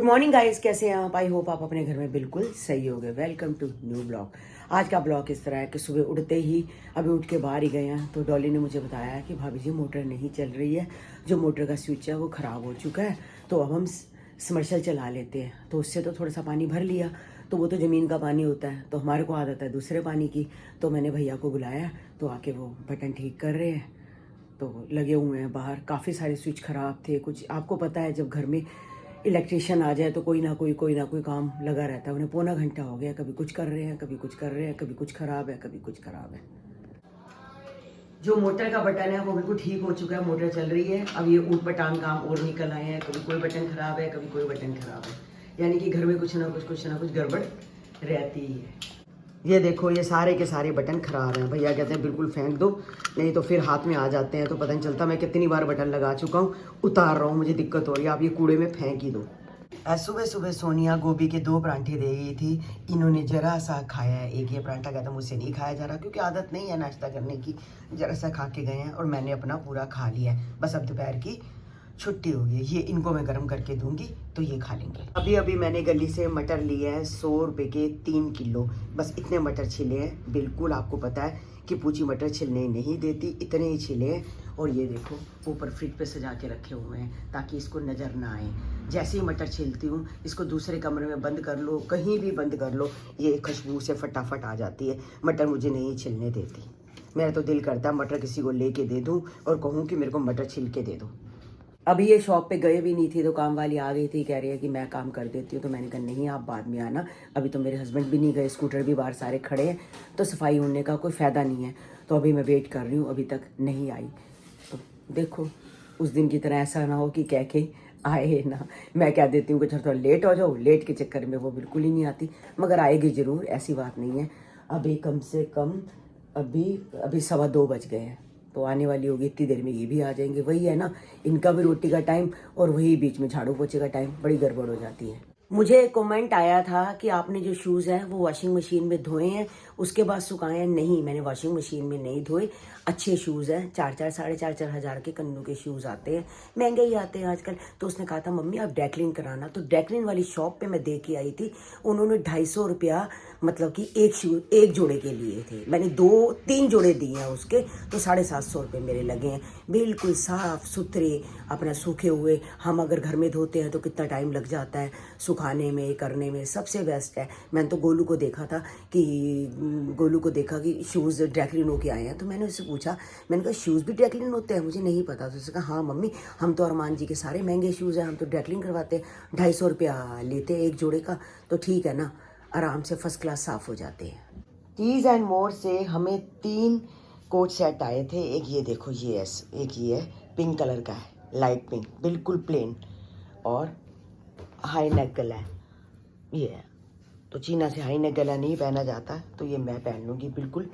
Morning guys, कैसे हैं आप? आई होप आप अपने घर में बिल्कुल सही होगे। Welcome to new blog. आज का ब्लॉग इस तरह है कि सुबह उठते ही अभी उठ के बाहर ही गए हैं तो डॉली ने मुझे बताया है कि भाभी जी मोटर नहीं चल रही है, जो मोटर का स्विच है वो ख़राब हो चुका है, तो अब हम समरसेल चला लेते हैं। तो उससे तो थोड़ा सा पानी भर लिया, तो वो तो ज़मीन का पानी होता है, तो हमारे को आदत है दूसरे पानी की। तो मैंने भैया को बुलाया तो आके वो बटन ठीक कर रहे हैं, तो लगे हुए हैं बाहर। काफ़ी सारे स्विच ख़राब थे कुछ। आपको पता है जब घर में इलेक्ट्रिशियन आ जाए तो कोई ना कोई काम लगा रहता है। उन्हें पौना घंटा हो गया, कभी कुछ कर रहे हैं, कभी कुछ कर रहे हैं, कभी कुछ ख़राब है, कभी कुछ ख़राब है। जो मोटर का बटन है वो बिल्कुल ठीक हो चुका है, मोटर चल रही है। अब ये ऊट पटांग काम और निकल आए हैं, कभी कोई बटन ख़राब है, कभी कोई बटन ख़राब है। यानी कि घर में कुछ ना कुछ गड़बड़ रहती ही है। ये देखो, ये सारे के सारे बटन खराब हैं। भैया कहते हैं बिल्कुल फेंक दो, नहीं तो फिर हाथ में आ जाते हैं तो पता नहीं चलता। मैं कितनी बार बटन लगा चुका हूँ, उतार रहा हूँ, मुझे दिक्कत हो रही है। आप ये कूड़े में फेंक ही दो। आज सुबह सुबह सोनिया गोभी के 2 परांठे दे गई थी। इन्होंने जरा सा खाया है। एक ये परांठा कहता मुझसे नहीं खाया जा रहा, क्योंकि आदत नहीं है नाश्ता करने की। जरा सा खा के गए हैं और मैंने अपना पूरा खा लिया है। बस अब दोपहर की छुट्टी हो गई। ये इनको मैं गर्म करके दूंगी तो ये खा लेंगे। अभी अभी मैंने गली से मटर लिए हैं 100 रुपये के 3 किलो। बस इतने मटर छिले हैं। बिल्कुल आपको पता है कि पूछी मटर छिलने नहीं देती, इतने ही छिले हैं। और ये देखो ऊपर फ्रिज पे सजा के रखे हुए हैं ताकि इसको नज़र ना आए। जैसे ही मटर छिलती हूँ, इसको दूसरे कमरे में बंद कर लो, कहीं भी बंद कर लो, ये खुशबू से फटाफट आ जाती है। मटर मुझे नहीं छिलने देती। मेरा तो दिल करता है मटर किसी को लेके दे दूँ और कहूँ कि मेरे को मटर छिल के दे दो। अभी ये शॉप पे गए भी नहीं थी तो काम वाली आ गई थी, कह रही है कि मैं काम कर देती हूँ। तो मैंने कहा नहीं, आप बाद में आना। अभी तो मेरे हस्बैंड भी नहीं गए, स्कूटर भी बाहर सारे खड़े हैं, तो सफाई होने का कोई फ़ायदा नहीं है। तो अभी मैं वेट कर रही हूँ, अभी तक नहीं आई। तो देखो, उस दिन की तरह ऐसा ना हो कि कह के आए ना। मैं कह देती हूँ कि थोड़ा लेट हो जाओ, लेट के चक्कर में वो बिल्कुल ही नहीं आती, मगर आएगी ज़रूर, ऐसी बात नहीं है। अभी कम से कम अभी अभी 2:15 बज गए हैं, तो आने वाली होगी, इतनी देर में ये भी आ जाएंगे। वही है ना, इनका भी रोटी का टाइम और वही बीच में झाड़ू पोछे का टाइम, बड़ी गड़बड़ हो जाती है। मुझे एक कमेंट आया था कि आपने जो शूज़ हैं वो वॉशिंग मशीन में धोए हैं, उसके बाद सुखाए हैं। नहीं, मैंने वॉशिंग मशीन में नहीं धोए। अच्छे शूज़ हैं, 4-4 4.5 हज़ार के कन्नू के शूज़ आते हैं, महंगे ही आते हैं आजकल। तो उसने कहा था मम्मी आप ड्रैक्लिन कराना, तो ड्रैक्लिन वाली शॉप पे मैं दे के आई थी। उन्होंने 250 रुपया मतलब कि एक जोड़े के लिए थे। मैंने 2-3 जोड़े दिए हैं उसके, तो 750 रुपये मेरे लगे हैं। बिल्कुल साफ़ सुथरे, अपना सूखे हुए। हम अगर घर में धोते हैं तो कितना टाइम लग जाता है सुखाने में, करने में। सबसे बेस्ट है। मैंने तो गोलू को देखा कि शूज़ ड्रैक्लिन होके आए हैं, तो मैंने उससे पूछा, मैंने कहा शूज़ भी ड्रैक्लिन होते हैं? मुझे नहीं पता। तो उसने कहा हाँ मम्मी, हम तो अरमान जी के सारे महंगे शूज़ हैं, हम तो ड्रैक्लिन करवाते हैं, 250 रुपया लेते हैं एक जोड़े का। तो ठीक है ना, आराम से फर्स्ट क्लास साफ़ हो जाते हैं। टीज़ एंड मोर से हमें 3 कोट सेट आए थे। एक ये देखो, ये एक ये पिंक कलर का है, लाइट पिंक, बिल्कुल प्लेन, और हाई नेक गला है ये है। तो चीना से हाई नेक गला नहीं पहना जाता, तो ये मैं पहन लूँगी। बिल्कुल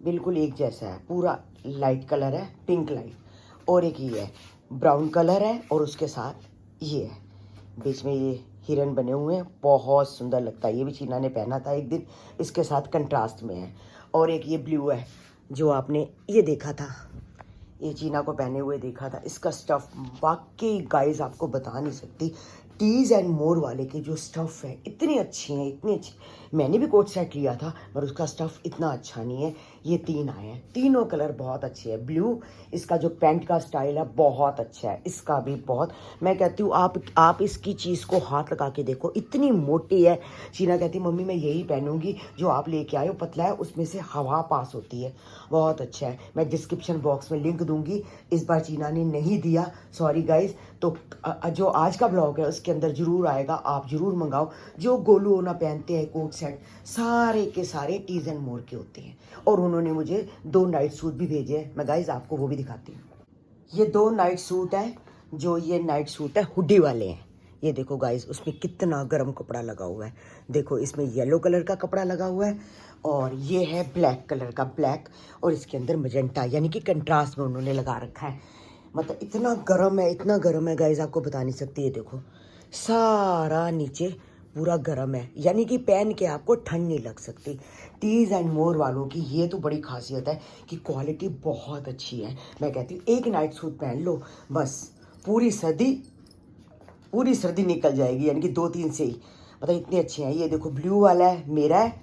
बिल्कुल एक जैसा है, पूरा लाइट कलर है, पिंक लाइट। और एक ये है, ब्राउन कलर है, और उसके साथ ये है, बीच में ये हिरन बने हुए हैं, बहुत सुंदर लगता है। ये भी चीना ने पहना था एक दिन, इसके साथ कंट्रास्ट में है। और एक ये ब्लू है, जो आपने ये देखा था, ये चीना को पहने हुए देखा था। इसका स्टफ़ वाकई गाइस आपको बता नहीं सकती। टीज़ एंड मोर वाले के जो स्टफ़ है इतनी अच्छी हैं, इतनी अच्छी। मैंने भी कोट सेट लिया था पर उसका स्टफ़ इतना अच्छा नहीं है। ये 3 आए हैं, तीनों कलर बहुत अच्छे हैं। ब्लू, इसका जो पैंट का स्टाइल है बहुत अच्छा है, इसका भी बहुत। मैं कहती हूँ आप इसकी चीज़ को हाथ लगा के देखो, इतनी मोटी है। चीना कहती मम्मी मैं यही पहनूंगी जो आप लेके आए हो, पतला है, उसमें से हवा पास होती है, बहुत अच्छा है। मैं डिस्क्रिप्शन बॉक्स में लिंक दूंगी। इस बार चीना ने नहीं दिया, सॉरी गाइज। तो जो आज का ब्लॉग है उसके अंदर जरूर आएगा, आप जरूर मंगाओ। जो गोलू ओना पहनते हैं कोट सेट, सारे के सारे टीज़ एंड मोर के होते हैं। और उन्होंने मुझे 2 नाइट सूट भी भेजे हैं, मैं गाइज आपको वो भी दिखाती हूँ। ये 2 नाइट सूट है, जो ये नाइट सूट है हुडी वाले हैं। ये देखो गाइज, उसमें कितना गर्म कपड़ा लगा हुआ है। देखो इसमें येलो कलर का कपड़ा लगा हुआ है, और ये है ब्लैक कलर का, ब्लैक, और इसके अंदर मजेंटा, यानी कि कंट्रास्ट में उन्होंने लगा रखा है। मतलब इतना गर्म है गाइज, आपको बता नहीं सकती। ये देखो सारा नीचे पूरा गर्म है, यानी कि पहन के आपको ठंड नहीं लग सकती। टीज़ एंड मोर वालों की ये तो बड़ी खासियत है कि क्वालिटी बहुत अच्छी है। मैं कहती हूँ एक नाइट सूट पहन लो, बस पूरी सर्दी पूरी सर्दी निकल जाएगी, यानी कि 2-3 से ही। मतलब इतने अच्छे हैं। ये देखो ब्लू वाला है मेरा है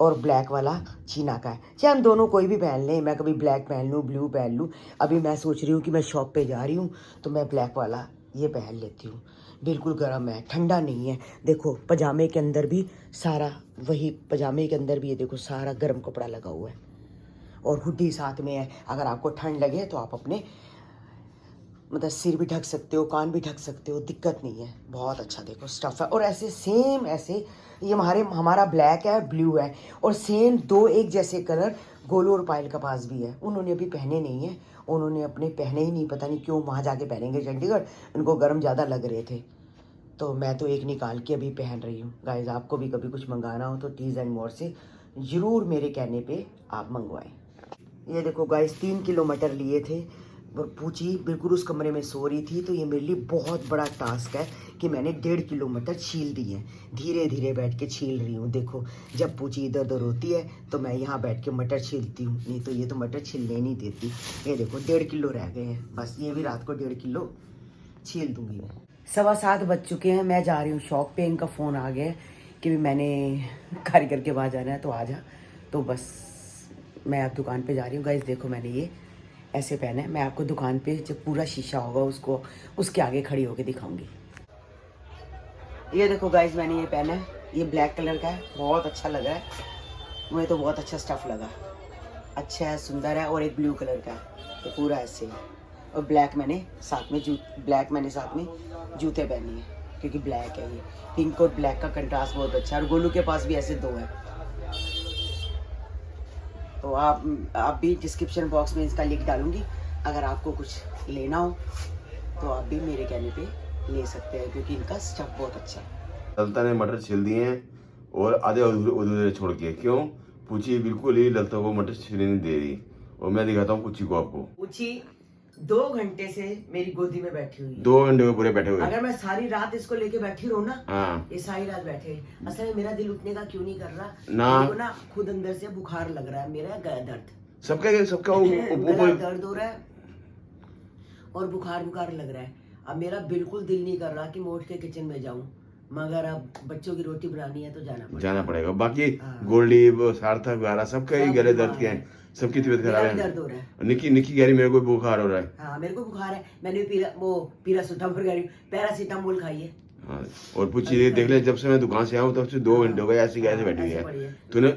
और ब्लैक वाला चीना का है। चाहे हम दोनों कोई भी पहन लें, मैं कभी ब्लैक पहन लूँ, ब्लू पहन लूँ। अभी मैं सोच रही हूँ कि मैं शॉप पे जा रही हूँ तो मैं ब्लैक वाला ये पहन लेती हूँ। बिल्कुल गर्म है, ठंडा नहीं है। देखो पजामे के अंदर भी सारा वही, पजामे के अंदर भी ये देखो सारा गर्म कपड़ा लगा हुआ है और हुडी साथ में है। अगर आपको ठंड लगे तो आप अपने मतलब सिर भी ढक सकते हो, कान भी ढक सकते हो, दिक्कत नहीं है। बहुत अच्छा देखो स्टफ़ है। और ऐसे सेम ऐसे ये हमारा ब्लैक है, ब्लू है और सेम 2 एक जैसे कलर गोलू और पायल का पास भी है। उन्होंने अभी पहने नहीं है, उन्होंने अपने पहने ही नहीं, पता नहीं क्यों। वहाँ जाके पहनेंगे चंडीगढ़, उनको गर्म ज़्यादा लग रहे थे। तो मैं तो एक निकाल के अभी पहन रही हूँ। गाइस आपको भी कभी कुछ मंगाना हो तो टीज़ एंड मोर से ज़रूर मेरे कहने पे आप मंगवाएं। ये देखो गाइस 3 किलो मटर लिए थे और पूछी बिल्कुल उस कमरे में सो रही थी। तो ये मेरे लिए बहुत बड़ा टास्क है कि मैंने 1.5 किलो मटर छील दी है। धीरे धीरे बैठ के छील रही हूँ। देखो जब पूछी इधर उधर होती है तो मैं यहाँ बैठ के मटर छीलती हूँ, नहीं तो ये तो मटर छीलने नहीं देती। ये देखो 1.5 किलो रह गए हैं, बस ये भी रात को 1.5 किलो छील दूंगी मैं। 7:15 बज चुके हैं, मैं जा रही हूँ शॉप पे। इनका फ़ोन आ गया कि मैंने कारीगर के पास जाना है तो आ जा। तो बस मैं अब दुकान पे जा रही हूँ। गाइस देखो मैंने ये ऐसे पहना है। मैं आपको दुकान पे जब पूरा शीशा होगा उसको उसके आगे खड़ी होकर दिखाऊंगी। ये देखो गाइस मैंने ये पहना है, ये ब्लैक कलर का है, बहुत अच्छा लगा है मुझे तो, बहुत अच्छा स्टफ़ लगा, अच्छा है, सुंदर है। और एक ब्लू कलर का है, तो पूरा ऐसे है। और ब्लैक मैंने साथ में जूते पहने हैं क्योंकि ब्लैक है। ये पिंक और ब्लैक का कंट्रास्ट बहुत अच्छा है। और गोलू के पास भी ऐसे 2 है। तो आप भी डिस्क्रिप्शन बॉक्स में इसका लिंक डालूंगी, अगर आपको कुछ लेना हो तो आप भी मेरे कहने पे ले सकते हैं क्योंकि इनका स्टफ बहुत अच्छा है। ललता ने मटर छील दिए हैं और आधे अधूरे छोड़ के। क्यों? पूछी बिल्कुल ही ललता को मटर छीलने नहीं दे रही। और मैं दिखाता हूँ पूछी को आपको। पूछी 2 घंटे से मेरी गोदी में बैठी हुई है। 2 घंटे में पूरे बैठे हुए। अगर मैं सारी रात इसको लेके बैठी रहूं ना, हाँ, ये सारी रात बैठे। असल में मेरा दिल उठने का क्यों नहीं कर रहा ना, मेरे को ना खुद अंदर से बुखार लग रहा है, मेरा गला दर्द, सबका गला दर्द हो रहा है और बुखार लग रहा है। अब मेरा बिल्कुल दिल नहीं कर रहा कि मैं उठ के किचन में जाऊं, मगर अब बच्चों की रोटी बनानी है तो जाना पड़ेगा। बाकी गोल्डी सार्थक वगैरह सबका ही गले दर्द के हैं, सबकी तबीयत खराब है। दर्द हो रहा है। निकी कह रही मेरे को बुखार हो रहा है। हाँ मेरे को बुखार है, मैंने पैरासीटामोल खाई है। हाँ, और पूछी देख ले, जब से मैं दुकान से आऊँ तब से 2 घंटे हो गए ऐसी कैसे बैठी हुई है। तूने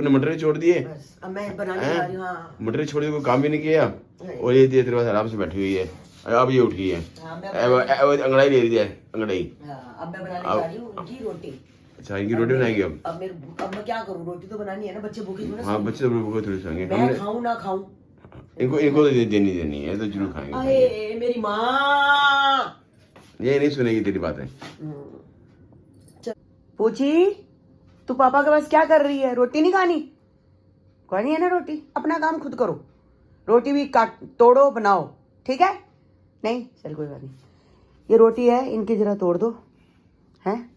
मटर ही छोड़ दिए। अब मैं बनाने जा रही हूँ। हाँ मटर छोड़ दिए, कोई काम भी नहीं किया और ये तेरे पास आराम से बैठी हुई है। अब ये उठी है, अंगड़ाई ले रही है, अंगड़ाई। अब मैं बनाने जा रही हूँ इनकी रोटी। अच्छा इनकी रोटी बनाएगी अब? अब मैं क्या करूँ, रोटी तो बनानी है ना, बच्चे भूखे थोड़े। हाँ बच्चे तो भूखे थोड़ी सोएंगे। मैं खाऊं ना खाऊं, इनको तो देनी है, तो जरूर खाएंगे। अरे मेरी माँ ये नहीं सुनेगी तेरी बातें। पूछी तू पापा के पास क्या कर रही है, रोटी नहीं खानी है ना रोटी, अपना काम खुद करो, रोटी भी काट तोड़ो बनाओ, ठीक है? नहीं चल कोई बात नहीं, ये रोटी है इनकी जरा तोड़ दो। हैं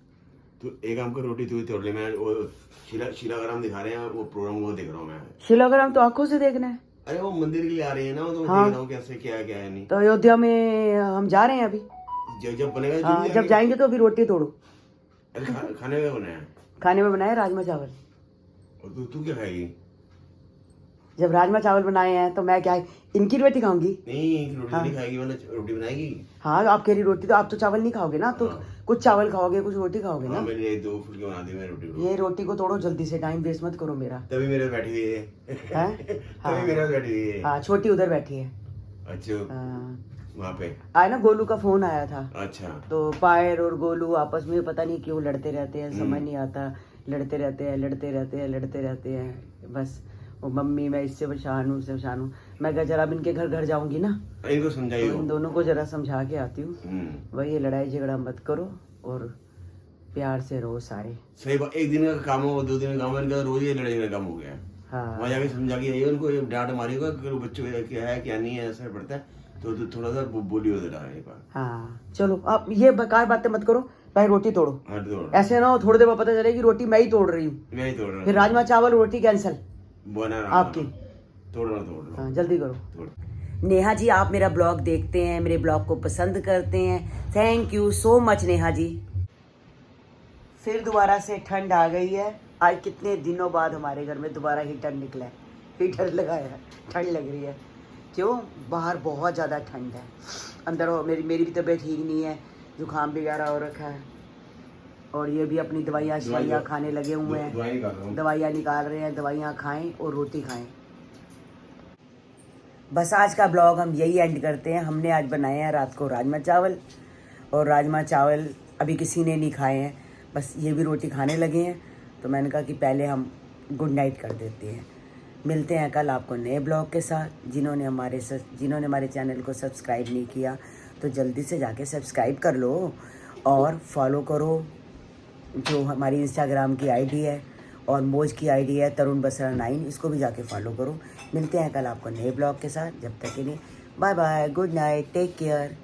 तो एक काम कर, रोटी तू तोड़ ले। मैं वो शीलाग्राम दिखा रहे हैं, वो प्रोग्राम वो देख रहा हूँ मैं। शीलाग्राम तो आंखों से देखना है। अरे वो मंदिर के लिए आ रही है ना, तो हाँ। देख रहा हूँ कैसे क्या है नहीं। तो अयोध्या में हम जा रहे हैं अभी, जब बनेगा हाँ जब जाएंगे तो अभी रोटी तोड़ो। खाने में बनाया? खाने में बनाए राजमा चावल। और तू क्या खाएगी? जब राजमा चावल बनाए हैं तो मैं क्या इनकी रोटी खाऊंगी? नहीं रोटी नहीं खाएगी, मतलब रोटी बनाएगी। हाँ आप कह रही रोटी, तो आप तो चावल नहीं खाओगे ना, तो कुछ चावल खाओगे कुछ रोटी खाओगे ना। मैंने 2 फुलके बना दी, मैं रोटी। ये रोटी को तोड़ो जल्दी से, टाइम वेस्ट मत करो मेरा। तभी मेरे बैठी हुई है। तभी मेरे बैठी हुई है। हाँ छोटी उधर बैठी है। अच्छा वहाँ पे आया ना, गोलू का फोन आया था। अच्छा तो पायल और गोलू आपस में पता नहीं क्यों लड़ते रहते हैं, समझ नहीं आता, लड़ते रहते हैं बस। वो मम्मी मैं इससे परेशान हूँ, उससे परेशान हूँ। मैं जरा अब इनके घर जाऊंगी ना, इनको समझाइए, तो इन दोनों को जरा समझा के आती हूँ। वही लड़ाई झगड़ा मत करो और प्यार से रहो सारे। सही बात, एक दिन का काम हो 2 दिन का काम, इनका रोज ये लड़ाई का काम हो गया। हाँ वहाँ जाके समझा के आइए उनको, डांट मारिएगा बच्चों को क्या है क्या नहीं है, ऐसा पड़ता है तो थोड़ा सा बोलियो जरा। हाँ चलो आप ये बेकार बातें मत करो, भाई रोटी तोड़ो। हाँ तोड़। ऐसे ना हो थोड़ी देर में पता चलेगी रोटी मैं ही तोड़ रही हूँ, मैं ही तोड़ रहा हूँ, फिर राजमा चावल रोटी कैंसिल बना आपकी। तोड़। हाँ जल्दी करो। तोड़। नेहा जी, आप मेरा ब्लॉग देखते हैं, मेरे ब्लॉग को पसंद करते हैं, thank you so much Neha ji. फिर दोबारा से ठंड आ गई है। आज कितने दिनों बाद हमारे घर में दोबारा हीटर निकला है, हीटर लगाया है, ठंड लग रही है। क्यों? बाहर बहुत ज़्यादा ठंड है, अंदर मेरी भी तबीयत ठीक नहीं है, जुकाम वगैरह हो रखा है, और ये भी अपनी दवाइयाँ खाने लगे हुए हैं, दवाइयाँ निकाल रहे हैं। दवाइयाँ खाएं और रोटी खाएं। बस आज का ब्लॉग हम यही एंड करते हैं। हमने आज बनाए हैं रात को राजमा चावल, और राजमा चावल अभी किसी ने नहीं खाए हैं, बस ये भी रोटी खाने लगे हैं। तो मैंने कहा कि पहले हम गुड नाइट कर देते हैं। मिलते हैं कल आपको नए ब्लॉग के साथ। जिन्होंने हमारे चैनल को सब्सक्राइब नहीं किया तो जल्दी से जाके सब्सक्राइब कर लो और फॉलो करो। जो हमारी इंस्टाग्राम की आईडी है और मौज की आईडी है तरुण बसरा 9, इसको भी जाके फॉलो करो। मिलते हैं कल आपको नए ब्लॉग के साथ। जब तक के लिए bye bye, good night, take care.